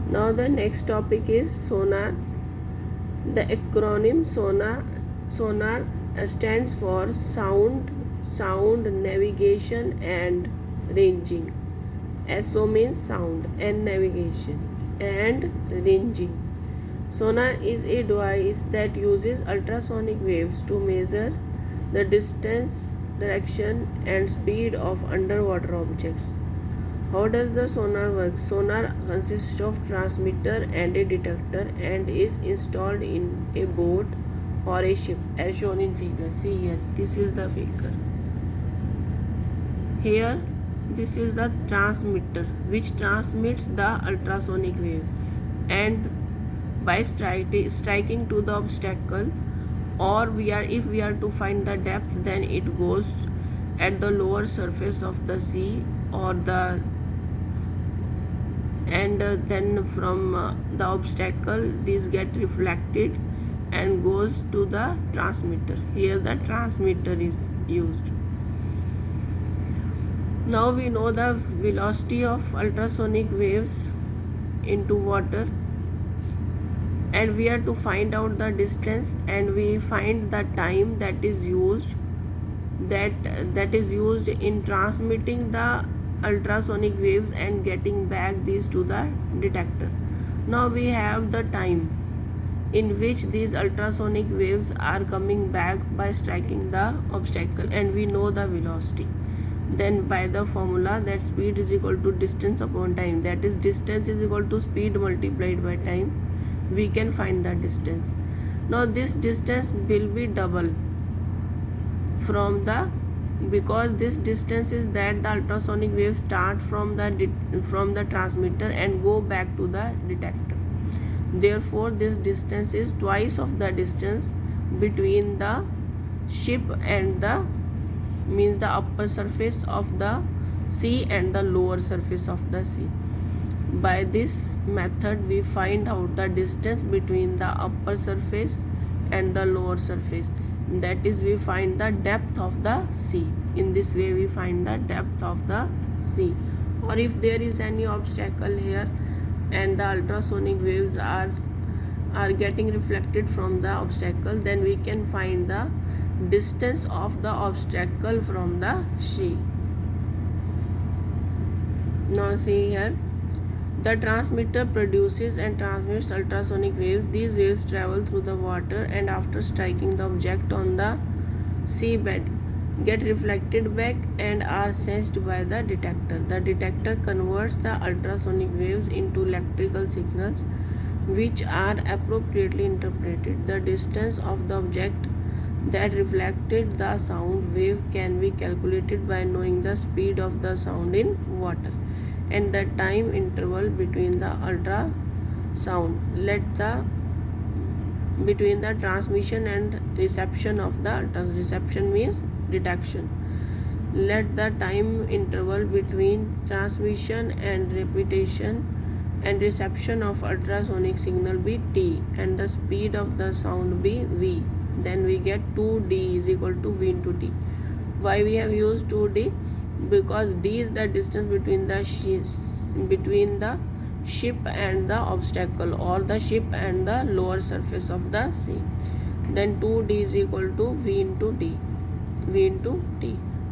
Now the next topic is sonar. The acronym sonar stands for sound navigation and ranging. SO means sound and navigation and ranging. Sonar is a device that uses ultrasonic waves to measure the distance, direction and speed of underwater objects. How does the sonar work? Sonar consists of transmitter and a detector and is installed in a boat or a ship as shown in figure. See here, this is the figure. Here, this is the transmitter which transmits the ultrasonic waves, and by striking to the obstacle, or if we are to find the depth, then it goes at the lower surface of the sea or the and then from the obstacle this get reflected and goes to the transmitter. Here the transmitter is used. Now we know the velocity of ultrasonic waves into water, and we are to find out the distance, and we find the time that is used in transmitting the ultrasonic waves and getting back these to the detector. Now we have the time in which these ultrasonic waves are coming back by striking the obstacle, and we know the velocity. Then by the formula that speed is equal to distance upon time, that is distance is equal to speed multiplied by time, we can find the distance. Now this distance will be double from the, because this distance is that the ultrasonic waves start from the transmitter and go back to the detector. Therefore this distance is twice of the distance between the ship and the upper surface of the sea and the lower surface of the sea. By this method we find out the distance between the upper surface and the lower surface, that is we find the depth of the sea. In this way we find the depth of the sea. Or if there is any obstacle here and the ultrasonic waves are getting reflected from the obstacle, then we can find the distance of the obstacle from the sea. Now see here, the transmitter produces and transmits ultrasonic waves. These waves travel through the water and after striking the object on the seabed get reflected back and are sensed by the detector. The detector converts the ultrasonic waves into electrical signals which are appropriately interpreted. The distance of the object that reflected the sound wave can be calculated by knowing the speed of the sound in water and the time interval between the ultrasound. Between the transmission and reception of the reception means detection. Let the time interval between transmission and repetition and reception of ultrasonic signal be t and the speed of the sound be v. Then we get 2d is equal to v into t. Why we have used 2d? Because d is the distance between the ship and the obstacle, or the ship and the lower surface of the sea. Then 2d is equal to v into t.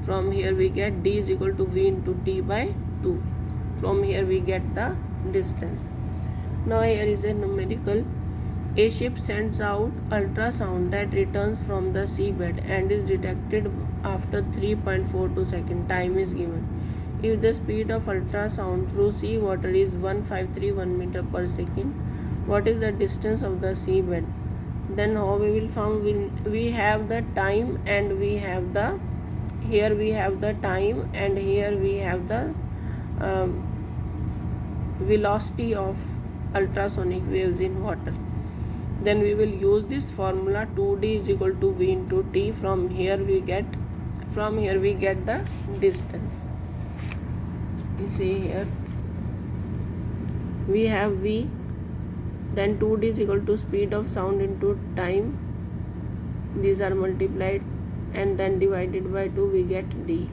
From here we get d is equal to v into t by 2. From here we get the distance. Now here is a numerical. A ship sends out ultrasound that returns from the seabed and is detected after 3.42 seconds. Time is given. If the speed of ultrasound through sea water is 1531 meter per second, what is the distance of the seabed? Then how we will find? We have the time and we have the, here we have the time and here we have the velocity of ultrasonic waves in water. Then we will use this formula 2d is equal to v into t. From here we get the distance. You see here we have v, then 2d is equal to speed of sound into time. These are multiplied and then divided by 2 we get d.